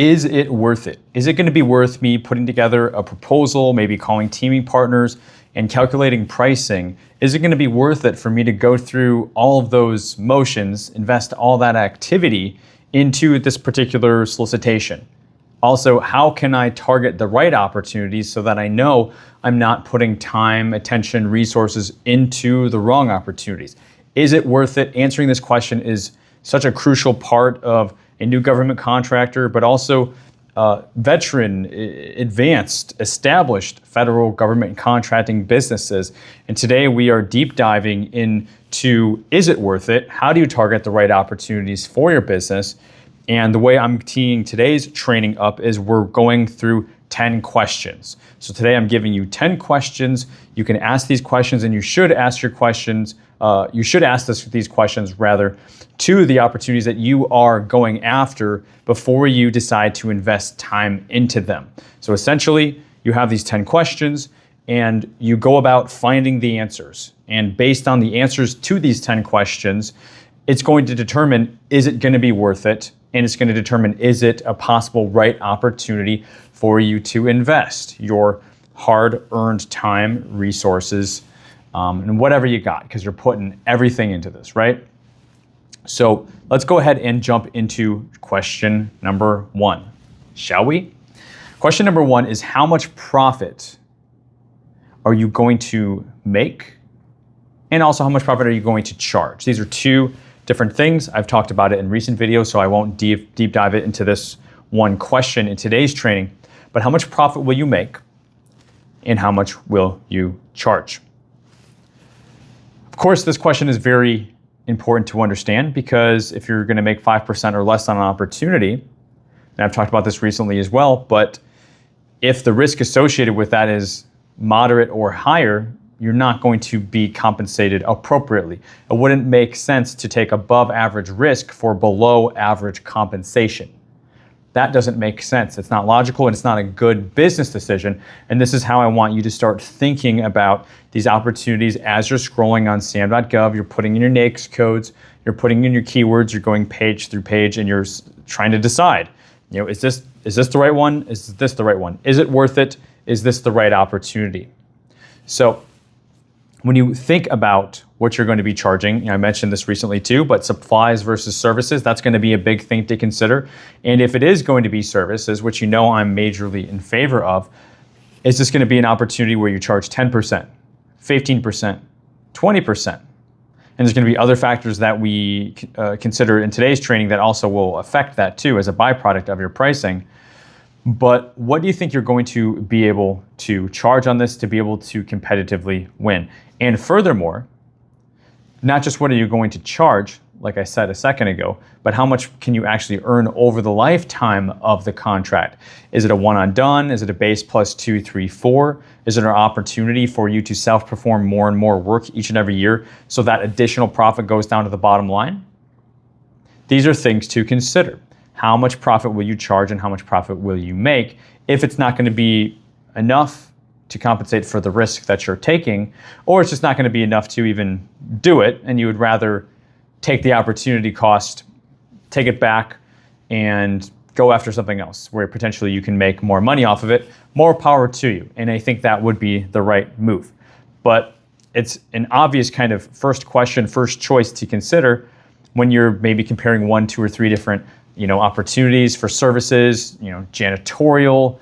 Is it worth it? Is it going to be worth me putting together a proposal, maybe calling teaming partners and calculating pricing? Is it going to be worth it for me to go through all of those motions, invest all that activity into this particular solicitation? Also, how can I target the right opportunities so that I know I'm not putting time, attention, resources into the wrong opportunities? Is it worth it? Answering this question is such a crucial part of a new government contractor, but also veteran, advanced, established federal government contracting businesses. And today we are deep diving into, is it worth it? How do you target the right opportunities for your business? And the way I'm teeing today's training up is we're going through 10 questions. So today I'm giving you 10 questions. You can ask these questions, and you should ask your questions. These questions rather to the opportunities that you are going after before you decide to invest time into them. So essentially, you have these 10 questions, and you go about finding the answers. And based on the answers to these 10 questions, it's going to determine, is it going to be worth it? And it's going to determine, is it a possible right opportunity for you to invest your hard-earned time, resources, and whatever you got, because you're putting everything into this, right? So let's go ahead and jump into question number 1, shall we? Question number 1 is, how much profit are you going to make? And also, how much profit are you going to charge? These are two different things. I've talked about it in recent videos, so I won't deep dive it into this one question in today's training. But how much profit will you make, and how much will you charge? Of course, this question is very important to understand, because if you're going to make 5% or less on an opportunity, and I've talked about this recently as well, but if the risk associated with that is moderate or higher, you're not going to be compensated appropriately. It wouldn't make sense to take above average risk for below average compensation. That doesn't make sense. It's not logical, and it's not a good business decision. And this is how I want you to start thinking about these opportunities as you're scrolling on SAM.gov. You're putting in your NAICS codes, you're putting in your keywords, you're going page through page, and you're trying to decide, is this the right one? Is this the right one? Is it worth it? Is this the right opportunity? So when you think about what you're going to be charging, I mentioned this recently too, but supplies versus services, that's going to be a big thing to consider. And if it is going to be services, which I'm majorly in favor of, is this going to be an opportunity where you charge 10%, 15%, 20%? And there's going to be other factors that we consider in today's training that also will affect that too as a byproduct of your pricing. But what do you think you're going to be able to charge on this to be able to competitively win? And furthermore, not just what are you going to charge, like I said a second ago, but how much can you actually earn over the lifetime of the contract? Is it a one and done? Is it a base plus 2, 3, 4? Is it an opportunity for you to self-perform more and more work each and every year so that additional profit goes down to the bottom line? These are things to consider. How much profit will you charge and how much profit will you make if it's not going to be enough to compensate for the risk that you're taking, or it's just not going to be enough to even do it, and you would rather take the opportunity cost, take it back, and go after something else where potentially you can make more money off of it. More power to you, and I think that would be the right move. But it's an obvious kind of first question, first choice to consider when you're maybe comparing 1, 2, or 3 different opportunities for services, janitorial,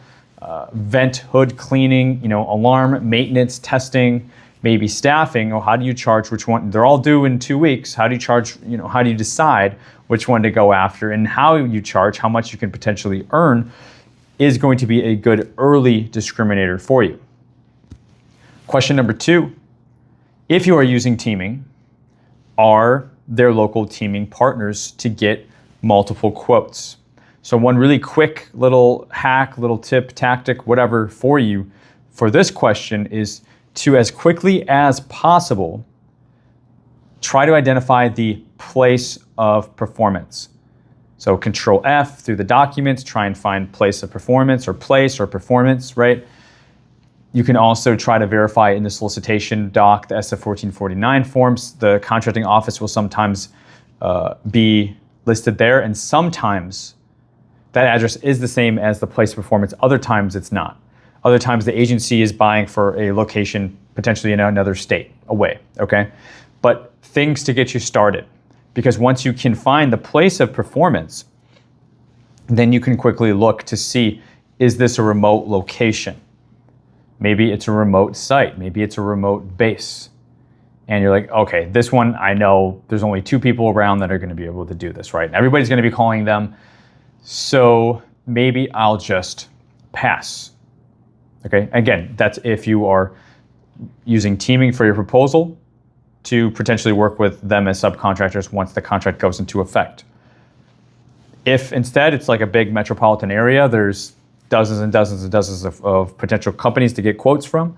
vent hood cleaning, alarm maintenance, testing, maybe staffing. Or how do you charge which one? They're all due in 2 weeks. How do you charge, how do you decide which one to go after, and how you charge, how much you can potentially earn is going to be a good early discriminator for you. Question number 2, if you are using teaming, are there local teaming partners to get multiple quotes? So one really quick little hack, little tip, tactic, whatever for you for this question is to, as quickly as possible, try to identify the place of performance. So Control F through the documents, try and find place of performance or place or performance, right? You can also try to verify in the solicitation doc, the SF 1449 forms. The contracting office will sometimes be listed there, and sometimes that address is the same as the place of performance. Other times it's not. Other times the agency is buying for a location potentially in another state away, okay? But things to get you started, because once you can find the place of performance, then you can quickly look to see, is this a remote location? Maybe it's a remote site, maybe it's a remote base. And you're like, okay, this one, I know there's only 2 people around that are gonna be able to do this, right? And everybody's gonna be calling them, so maybe I'll just pass. Okay, again, that's if you are using teaming for your proposal to potentially work with them as subcontractors once the contract goes into effect. If instead it's like a big metropolitan area, there's dozens and dozens and dozens of potential companies to get quotes from,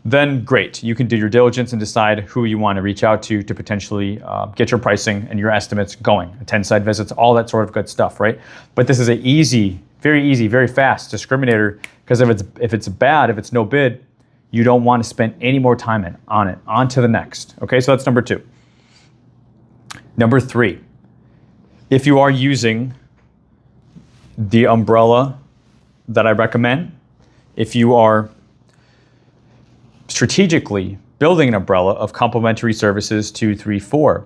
then great. You can do your diligence and decide who you want to reach out to potentially get your pricing and your estimates going, attend site visits, all that sort of good stuff, right? But this is an easy, very fast discriminator, because if it's bad, if it's no bid, you don't want to spend any more time on it. On to the next. Okay, so that's number 2. Number 3, if you are using the umbrella that I recommend, if you are strategically building an umbrella of complementary services 2, 3, 4,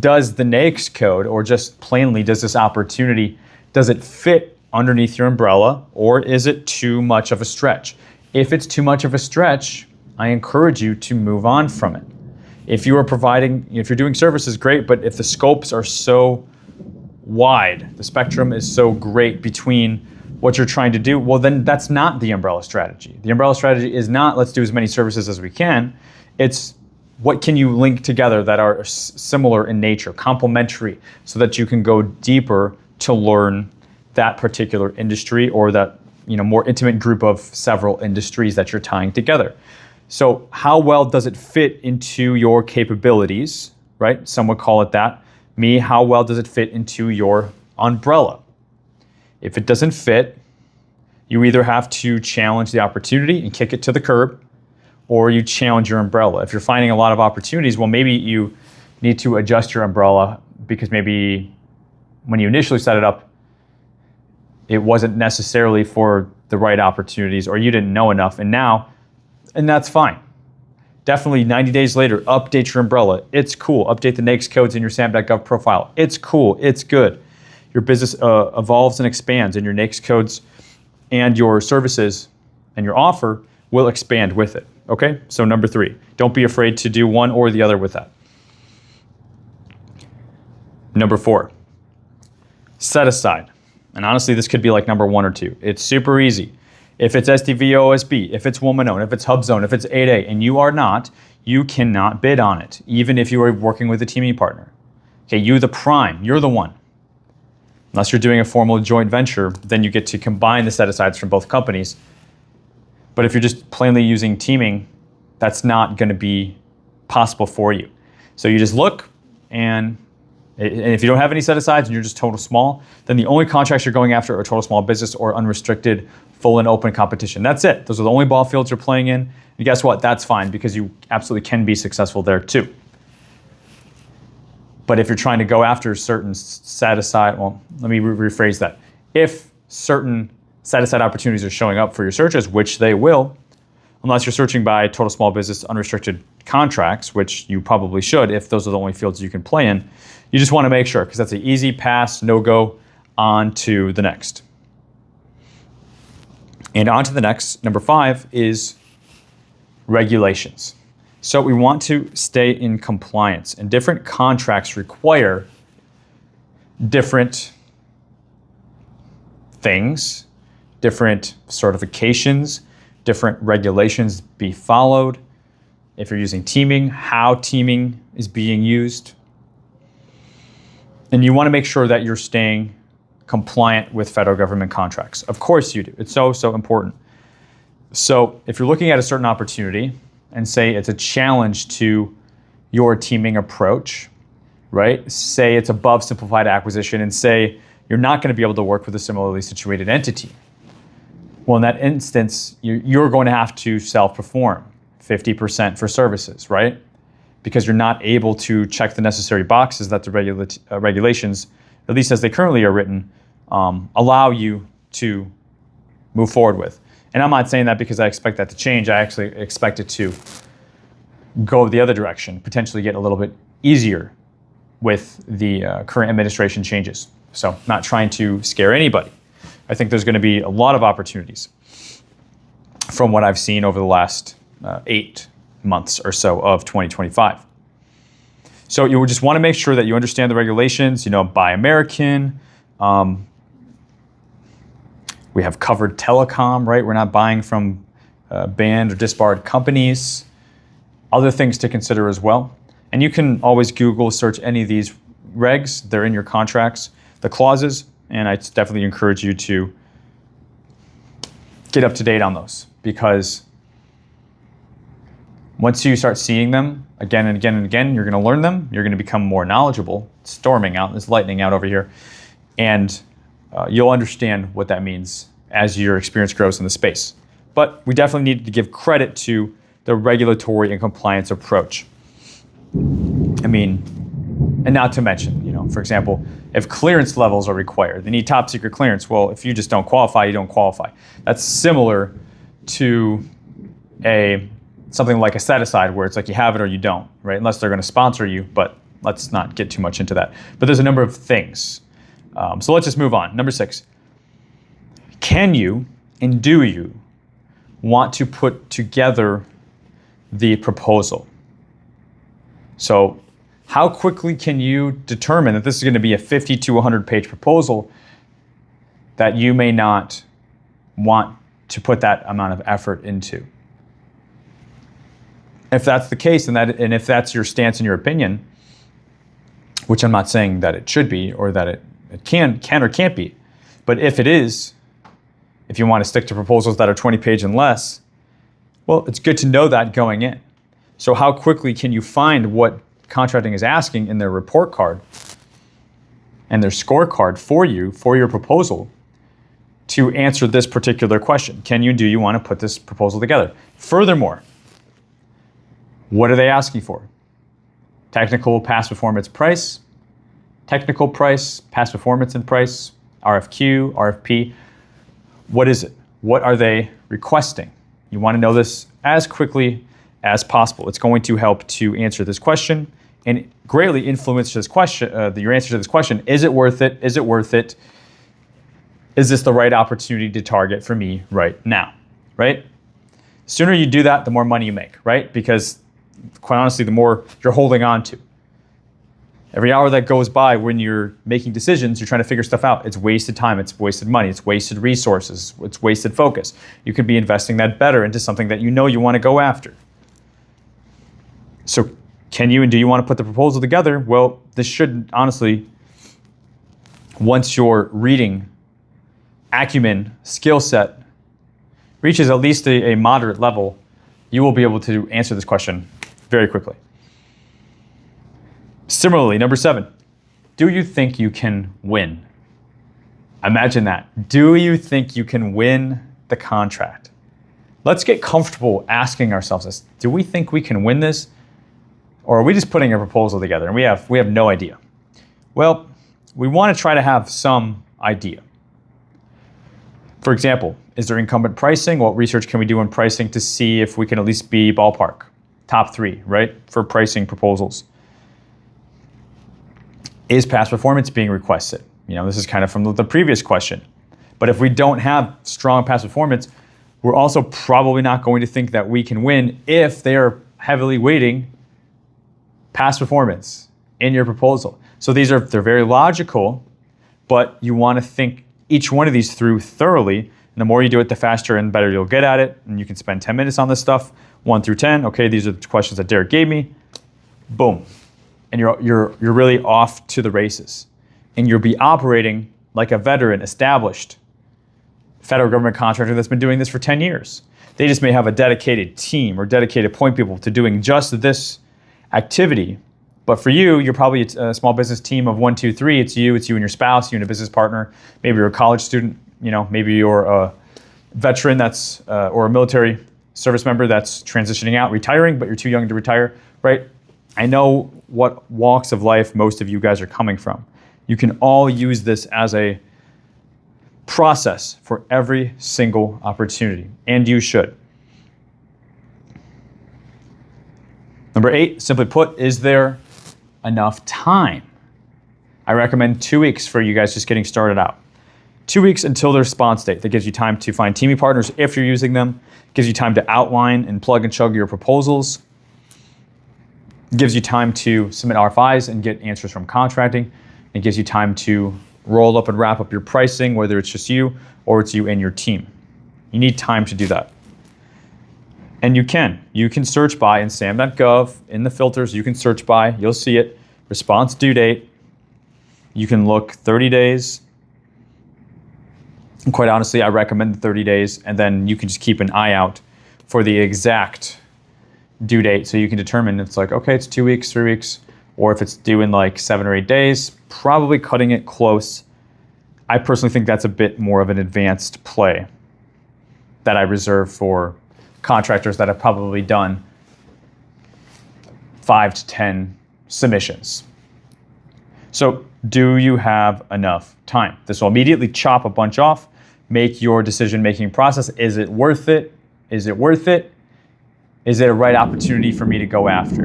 does the NAICS code, or just plainly does this opportunity, does it fit underneath your umbrella, or is it too much of a stretch? If it's too much of a stretch, I encourage you to move on from it. If you're doing services, great, but if the scopes are so wide, the spectrum is so great between what you're trying to do, well, then that's not the umbrella strategy. The umbrella strategy is not, let's do as many services as we can. It's what can you link together that are similar in nature, complementary, so that you can go deeper to learn that particular industry, or that more intimate group of several industries that you're tying together. So how well does it fit into your capabilities, right? Some would call it that. Me, how well does it fit into your umbrella? If it doesn't fit, you either have to challenge the opportunity and kick it to the curb, or you challenge your umbrella. If you're finding a lot of opportunities, well, maybe you need to adjust your umbrella, because maybe when you initially set it up, it wasn't necessarily for the right opportunities, or you didn't know enough, and that's fine. Definitely 90 days later, update your umbrella. It's cool. Update the NAICS codes in your SAM.gov profile. It's cool. It's good. Your business evolves and expands, and your NAICS codes and your services and your offer will expand with it. Okay? So number 3, don't be afraid to do one or the other with that. Number 4, set aside. And honestly, this could be like number 1 or 2. It's super easy. If it's SDVOSB, if it's woman-owned, if it's HubZone, if it's 8A, and you are not, you cannot bid on it, even if you are working with a teaming partner. Okay, you the prime, you're the one. Unless you're doing a formal joint venture, then you get to combine the set-asides from both companies. But if you're just plainly using teaming, that's not going to be possible for you. So you just look, and if you don't have any set-asides and you're just total small, then the only contracts you're going after are total small business or unrestricted, full and open competition. That's it. Those are the only ball fields you're playing in. And guess what? That's fine, because you absolutely can be successful there too. But if you're trying to go after certain set-aside, well, let me rephrase that. If certain set-aside opportunities are showing up for your searches, which they will, unless you're searching by total small business unrestricted contracts, which you probably should if those are the only fields you can play in, you just want to make sure, because that's an easy pass, no-go, on to the next. And on to the next, number 5, is regulations. So we want to stay in compliance, and different contracts require different things, different certifications, different regulations be followed. If you're using teaming, how teaming is being used. And you want to make sure that you're staying compliant with federal government contracts. Of course you do. It's so important. So if you're looking at a certain opportunity and say it's a challenge to your teaming approach, right? Say it's above simplified acquisition, and say you're not going to be able to work with a similarly situated entity. Well, in that instance, you're going to have to self-perform 50% for services, right? Because you're not able to check the necessary boxes that the regulations, at least as they currently are written, allow you to move forward with. And I'm not saying that because I expect that to change. I actually expect it to go the other direction, potentially get a little bit easier with the current administration changes. So not trying to scare anybody. I think there's going to be a lot of opportunities from what I've seen over the last 8 months or so of 2025. So you just want to make sure that you understand the regulations, Buy American. We have covered telecom, right? We're not buying from banned or disbarred companies. Other things to consider as well. And you can always Google search any of these regs. They're in your contracts, the clauses, and I definitely encourage you to get up to date on those, because once you start seeing them again and again and again, you're going to learn them. You're going to become more knowledgeable. It's storming out. There's lightning out over here. And you'll understand what that means as your experience grows in the space. But we definitely need to give credit to the regulatory and compliance approach. And not to mention, for example, if clearance levels are required, they need top secret clearance. Well, if you just don't qualify, you don't qualify. That's similar to something like a set aside, where it's like you have it or you don't, right? Unless they're going to sponsor you, but let's not get too much into that. But there's a number of things. So let's just move on. Number 6, can you and do you want to put together the proposal? So how quickly can you determine that this is going to be a 50 to 100 page proposal that you may not want to put that amount of effort into? If that's the case, and if that's your stance and your opinion, which I'm not saying that it should be or that it can or can't be, but if it is, if you want to stick to proposals that are 20 page and less, well, it's good to know that going in. So how quickly can you find what contracting is asking in their report card and their scorecard for you, for your proposal, to answer this particular question? Do you want to put this proposal together? Furthermore, what are they asking for? Technical, past performance, price, technical price, past performance and price, RFQ, RFP. What is it? What are they requesting? You want to know this as quickly as possible. It's going to help to answer this question and greatly influence this question, your answer to this question. Is it worth it? Is it worth it? Is this the right opportunity to target for me right now, right? The sooner you do that, the more money you make, right? Because quite honestly, the more you're holding on to. Every hour that goes by when you're making decisions, you're trying to figure stuff out. It's wasted time, it's wasted money, it's wasted resources, it's wasted focus. You could be investing that better into something that you want to go after. So can you and do you want to put the proposal together? Well, this should honestly, once your reading acumen, skill set reaches at least a moderate level, you will be able to answer this question very quickly. Similarly, number 7, do you think you can win? Imagine that. Do you think you can win the contract? Let's get comfortable asking ourselves this. Do we think we can win this? Or are we just putting a proposal together and we have no idea? Well, we want to try to have some idea. For example, is there incumbent pricing? What research can we do on pricing to see if we can at least be ballpark? Top 3, right? For pricing proposals. Is past performance being requested? This is kind of from the previous question. But if we don't have strong past performance, we're also probably not going to think that we can win if they are heavily weighting past performance in your proposal. So they're very logical, but you want to think each one of these through thoroughly. And the more you do it, the faster and better you'll get at it. And you can spend 10 minutes on this stuff, 1 through 10. Okay, these are the questions that Derek gave me. Boom. And you're really off to the races. And you'll be operating like a veteran, established federal government contractor that's been doing this for 10 years. They just may have a dedicated team or dedicated point people to doing just this activity. But for you, you're probably a small business team of 1, 2, 3. It's you and your spouse, you and a business partner. Maybe you're a college student, maybe you're a veteran that's, or a military service member that's transitioning out, retiring, but you're too young to retire, right? I know what walks of life most of you guys are coming from. You can all use this as a process for every single opportunity, and you should. Number 8, simply put, is there enough time? I recommend 2 weeks for you guys just getting started out. 2 weeks until the response date. That gives you time to find teaming partners if you're using them. Gives you time to outline and plug and chug your proposals. Gives you time to submit RFIs and get answers from contracting. It gives you time to roll up and wrap up your pricing, whether it's just you or it's you and your team. You need time to do that. And you can search by in sam.gov, in the filters, you can search by, you'll see it, response due date. You can look 30 days. And quite honestly, I recommend the 30 days, and then you can just keep an eye out for the exact due date so you can determine it's like, okay, it's 2 weeks, 3 weeks, or if it's due in like 7 or 8 days, probably cutting it close. I personally think that's a bit more of an advanced play that I reserve for contractors that have probably done 5 to 10 submissions. So do you have enough time? This will immediately chop a bunch off, make your decision-making process. Is it worth it? Is it worth it? Is it a right opportunity for me to go after?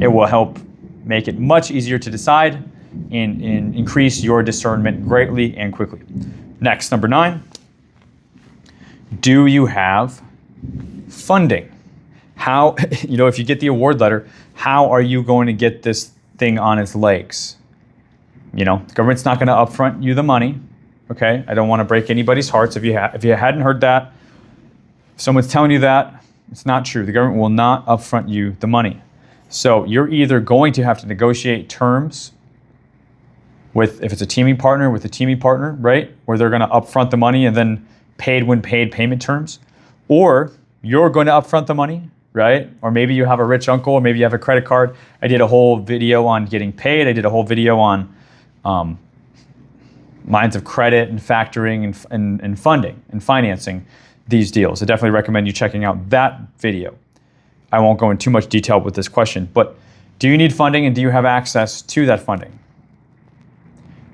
It will help make it much easier to decide and increase your discernment greatly and quickly. Next, number 9. Do you have funding? How, if you get the award letter, how are you going to get this thing on its legs? The government's not going to upfront you the money. Okay, I don't want to break anybody's hearts. If you hadn't heard that, if someone's telling you that, it's not true. The government will not upfront you the money. So you're either going to have to negotiate terms with, if it's a teaming partner, with a teaming partner, right, where they're going to upfront the money and then paid when paid payment terms, or you're going to upfront the money, right? Or maybe you have a rich uncle, or maybe you have a credit card. I did a whole video on getting paid. I did a whole video on lines of credit and factoring and funding and financing these deals. I definitely recommend you checking out that video. I won't go into too much detail with this question, but do you need funding, and do you have access to that funding?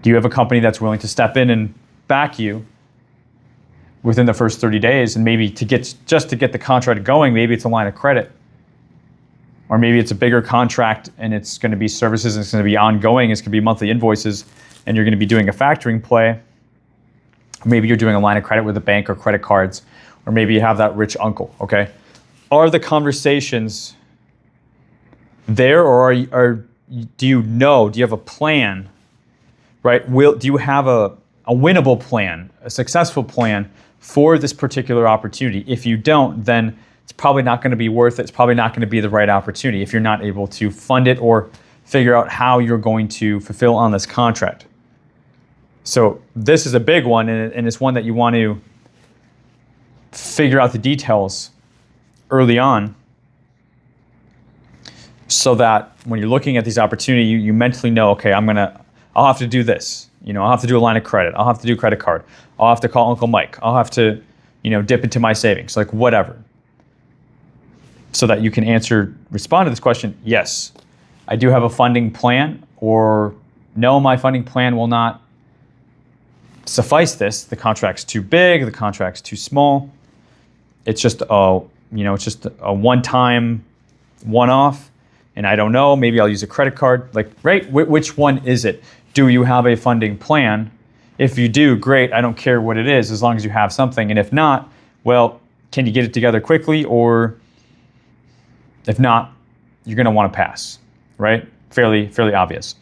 Do you have a company that's willing to step in and back you within the first 30 days, and maybe to get the contract going? Maybe it's a line of credit, or maybe it's a bigger contract and it's going to be services and it's going to be ongoing. It's going to be monthly invoices, and you're going to be doing a factoring play. Or maybe you're doing a line of credit with a bank or credit cards, or maybe you have that rich uncle. Okay, are the conversations there, or do you have a plan? Right? Do you have a winnable plan, a successful plan for this particular opportunity? If you don't, then it's probably not going to be worth it. It's probably not going to be the right opportunity if you're not able to fund it or figure out how you're going to fulfill on this contract. So this is a big one, and it's one that you want to figure out the details early on, so that when you're looking at these opportunities, you mentally know, okay, I'll have to do this. I'll have to do a line of credit. I'll have to do credit card. I'll have to call Uncle Mike. I'll have to, dip into my savings, like whatever. So that you can respond to this question, yes, I do have a funding plan, or no, my funding plan will not suffice this. The contract's too big, the contract's too small. It's just a one-time, one-off, and I don't know, maybe I'll use a credit card. Like, right, which one is it? Do you have a funding plan? If you do, great. I don't care what it is, as long as you have something. And if not, well, can you get it together quickly? Or if not, you're going to want to pass, right? Fairly obvious.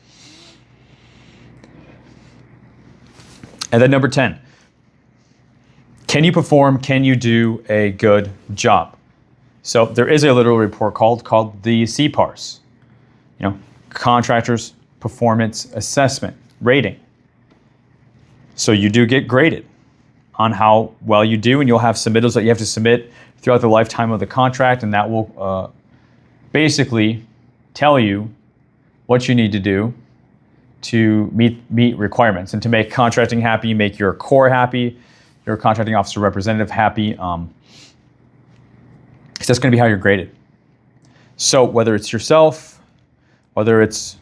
And then number 10, can you perform? Can you do a good job? So there is a literal report called the CPARS, Contractors Performance Assessment Rating. So you do get graded on how well you do, and you'll have submittals that you have to submit throughout the lifetime of the contract, and that will basically tell you what you need to do to meet requirements and to make contracting happy, make your core happy, your contracting officer representative happy. Because that's going to be how you're graded. So whether it's yourself, whether it's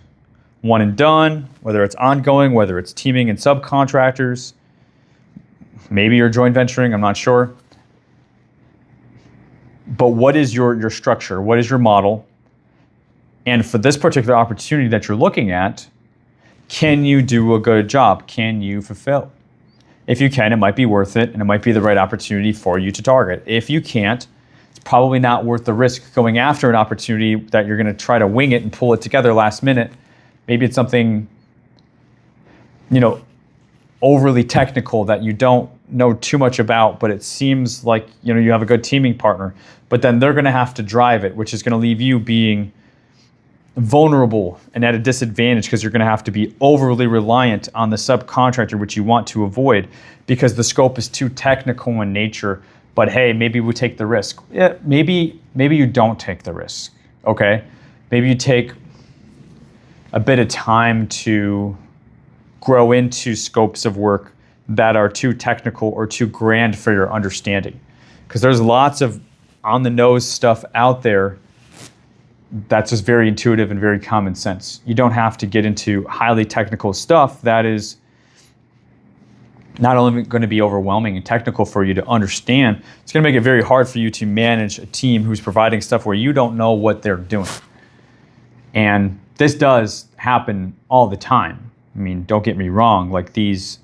one and done, whether it's ongoing, whether it's teaming and subcontractors, Maybe you're joint venturing, I'm not sure. But what is your structure? What is your model? And for this particular opportunity that you're looking at, can you do a good job? Can you fulfill? If you can, it might be worth it, and it might be the right opportunity for you to target. If you can't, it's probably not worth the risk going after an opportunity that you're going to try to wing it and pull it together last minute. Maybe it's something, overly technical that you don't know too much about, but it seems like, you have a good teaming partner, but then they're going to have to drive it, which is going to leave you being vulnerable and at a disadvantage because you're going to have to be overly reliant on the subcontractor, which you want to avoid because the scope is too technical in nature. But hey, maybe we take the risk. Yeah, maybe you don't take the risk. Okay, maybe you take a bit of time to grow into scopes of work that are too technical or too grand for your understanding, because there's lots of on the nose stuff out there that's just very intuitive and very common sense. You don't have to get into highly technical stuff that is not only going to be overwhelming and technical for you to understand, it's going to make it very hard for you to manage a team who's providing stuff where you don't know what they're doing. And this does happen all the time. I mean, don't get me wrong, like these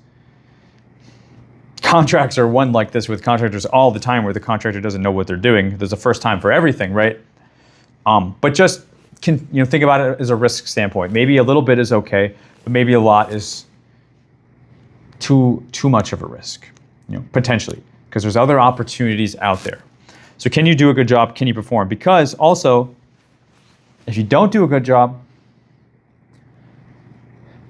contracts are one like this with contractors all the time where the contractor doesn't know what they're doing. There's a first time for everything, right? But just think about it as a risk standpoint. Maybe a little bit is okay, but maybe a lot is too much of a risk, potentially, because there's other opportunities out there. So can you do a good job? Can you perform? Because also, if you don't do a good job,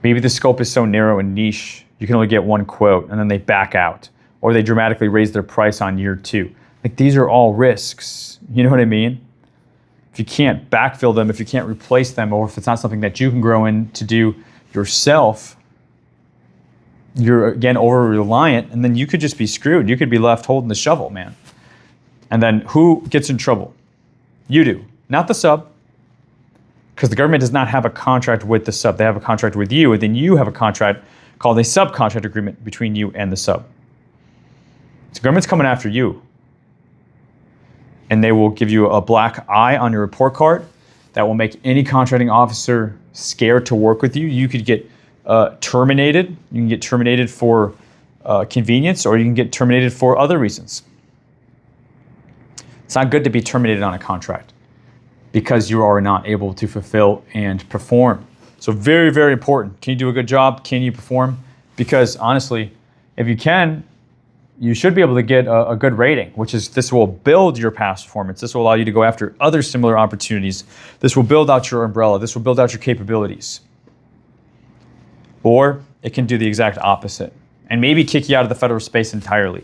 maybe the scope is so narrow and niche, you can only get one quote and then they back out, or they dramatically raise their price on year 2. Like, these are all risks. You know what I mean? If you can't backfill them, if you can't replace them, or if it's not something that you can grow in to do yourself, you're again over-reliant, and then you could just be screwed. You could be left holding the shovel, man. And then who gets in trouble? You do, not the sub, because the government does not have a contract with the sub. They have a contract with you, and then you have a contract called a subcontract agreement between you and the sub. So the government's coming after you. And they will give you a black eye on your report card that will make any contracting officer scared to work with you. You could get terminated. You can get terminated for convenience, or you can get terminated for other reasons. It's not good to be terminated on a contract because you are not able to fulfill and perform. So very, very important. Can you do a good job? Can you perform? Because honestly, if you can, you should be able to get a good rating, this will build your past performance. This will allow you to go after other similar opportunities. This will build out your umbrella. This will build out your capabilities. Or it can do the exact opposite and maybe kick you out of the federal space entirely.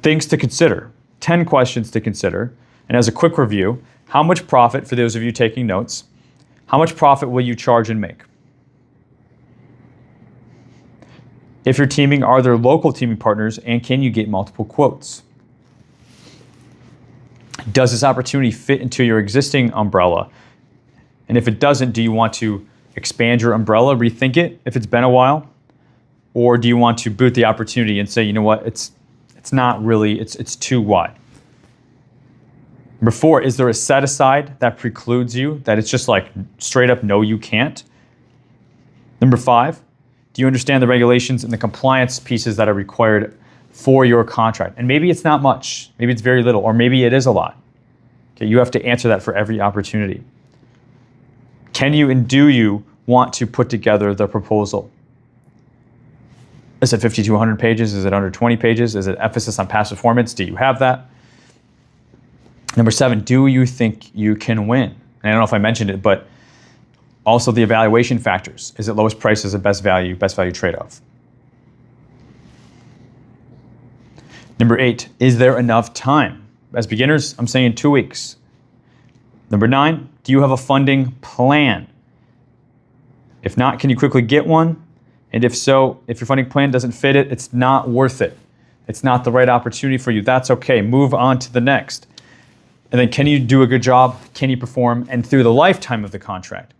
Things to consider, 10 questions to consider. And as a quick review, how much profit, for those of you taking notes, how much profit will you charge and make? If you're teaming, are there local teaming partners, and can you get multiple quotes? Does this opportunity fit into your existing umbrella? And if it doesn't, do you want to expand your umbrella, rethink it if it's been a while? Or do you want to boot the opportunity and say, you know what, it's not really, it's too wide? Number 4, is there a set aside that precludes you, that it's just like straight up, no, you can't? Number 5, do you understand the regulations and the compliance pieces that are required for your contract? And maybe it's not much, maybe it's very little, or maybe it is a lot. Okay, you have to answer that for every opportunity. Can you and do you want to put together the proposal? Is it 50 to 100 pages? Is it under 20 pages? Is it emphasis on past performance? Do you have that? Number 7, do you think you can win? And I don't know if I mentioned it, but also the evaluation factors. Is it lowest price? Is it best value trade-off? Number 8, is there enough time? As beginners, I'm saying 2 weeks. Number 9, do you have a funding plan? If not, can you quickly get one? And if so, if your funding plan doesn't fit it, it's not worth it. It's not the right opportunity for you. That's okay. Move on to the next. And then, can you do a good job? Can you perform? And through the lifetime of the contract,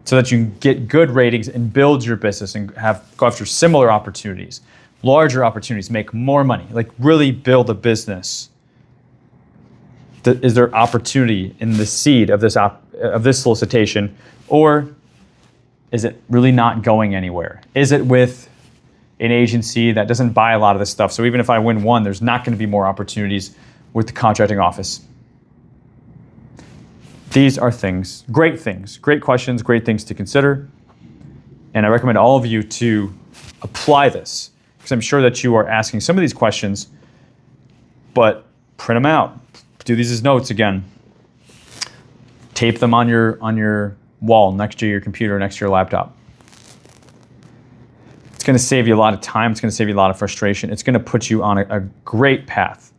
so that you can get good ratings and build your business and go after similar opportunities, larger opportunities, make more money, like really build a business. Is there opportunity in the seed of this solicitation, or is it really not going anywhere? Is it with an agency that doesn't buy a lot of this stuff? So even if I win one, there's not going to be more opportunities with the contracting office. These are things, great questions, great things to consider. And I recommend all of you to apply this, because I'm sure that you are asking some of these questions, but print them out. Do these as notes again. Tape them on your wall next to your computer, next to your laptop. It's going to save you a lot of time. It's going to save you a lot of frustration. It's going to put you on a great path.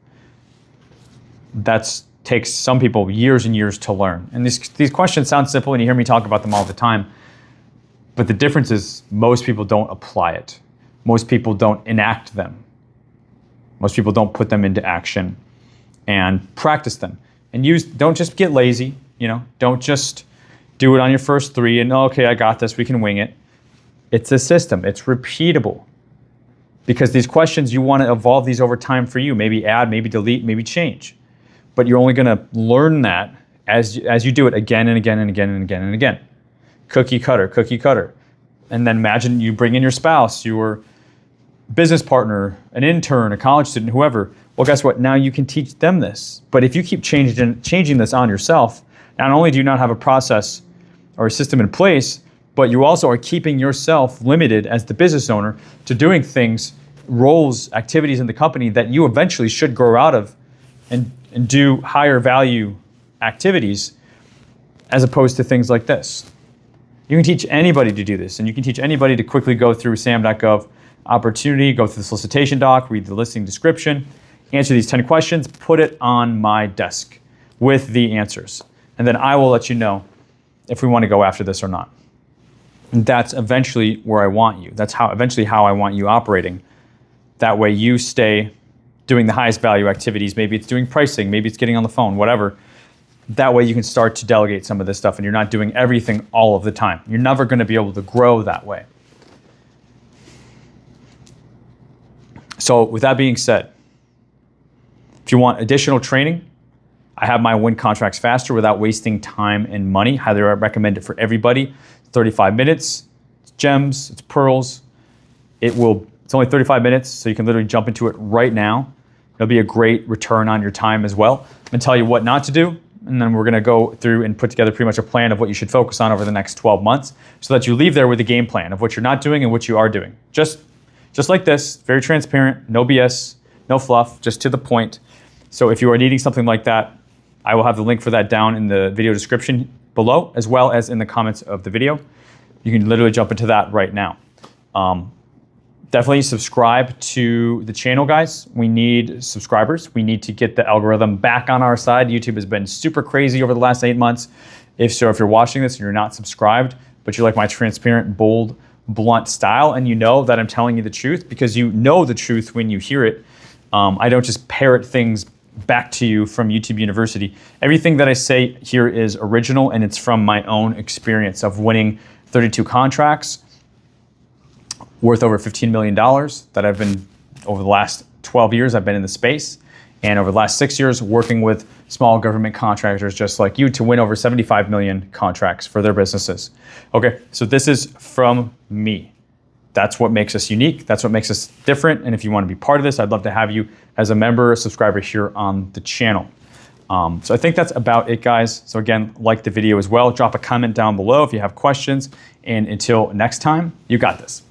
That takes some people years and years to learn. And these questions sound simple, and you hear me talk about them all the time. But the difference is most people don't apply it. Most people don't enact them. Most people don't put them into action and practice them. And don't just get lazy. Don't just do it on your first 3 and okay, I got this, we can wing it. It's a system. It's repeatable. Because these questions, you want to evolve these over time for you. Maybe add, maybe delete, maybe change. But you're only going to learn that as you do it again and again and again and again and again. Cookie cutter. And then imagine you bring in your spouse, your business partner, an intern, a college student, whoever. Well, guess what? Now you can teach them this. But if you keep changing this on yourself, not only do you not have a process or a system in place, but you also are keeping yourself limited as the business owner to doing things, roles, activities in the company that you eventually should grow out of and do higher value activities as opposed to things like this. You can teach anybody to do this, and you can teach anybody to quickly go through SAM.gov opportunity, go through the solicitation doc, read the listing description, answer these 10 questions, put it on my desk with the answers. And then I will let you know if we want to go after this or not. And that's eventually where I want you. That's eventually how I want you operating. That way you stay doing the highest value activities. Maybe it's doing pricing, maybe it's getting on the phone, whatever. That way you can start to delegate some of this stuff and you're not doing everything all of the time. You're never going to be able to grow that way. So with that being said, if you want additional training, I have my Win Contracts Faster without wasting time and money. Highly recommend it for everybody. 35 minutes, it's gems, it's pearls. It's only 35 minutes, so you can literally jump into it right now. It'll be a great return on your time as well. I'm gonna tell you what not to do, and then we're gonna go through and put together pretty much a plan of what you should focus on over the next 12 months so that you leave there with a game plan of what you're not doing and what you are doing. Just like this, very transparent, no BS, no fluff, just to the point. So if you are needing something like that, I will have the link for that down in the video description below, as well as in the comments of the video. You can literally jump into that right now. Definitely subscribe to the channel, guys. We need subscribers. We need to get the algorithm back on our side. YouTube has been super crazy over the last 8 months. If you're watching this and you're not subscribed, but you like my transparent, bold, blunt style, and you know that I'm telling you the truth because you know the truth when you hear it. I don't just parrot things back to you from YouTube University. Everything that I say here is original and it's from my own experience of winning 32 contracts worth over $15 million that I've been, over the last 12 years, I've been in the space. And over the last 6 years, working with small government contractors just like you to win over 75 million contracts for their businesses. Okay, so this is from me. That's what makes us unique. That's what makes us different. And if you want to be part of this, I'd love to have you as a member or subscriber here on the channel. So I think that's about it, guys. So again, like the video as well. Drop a comment down below if you have questions. And until next time, you got this.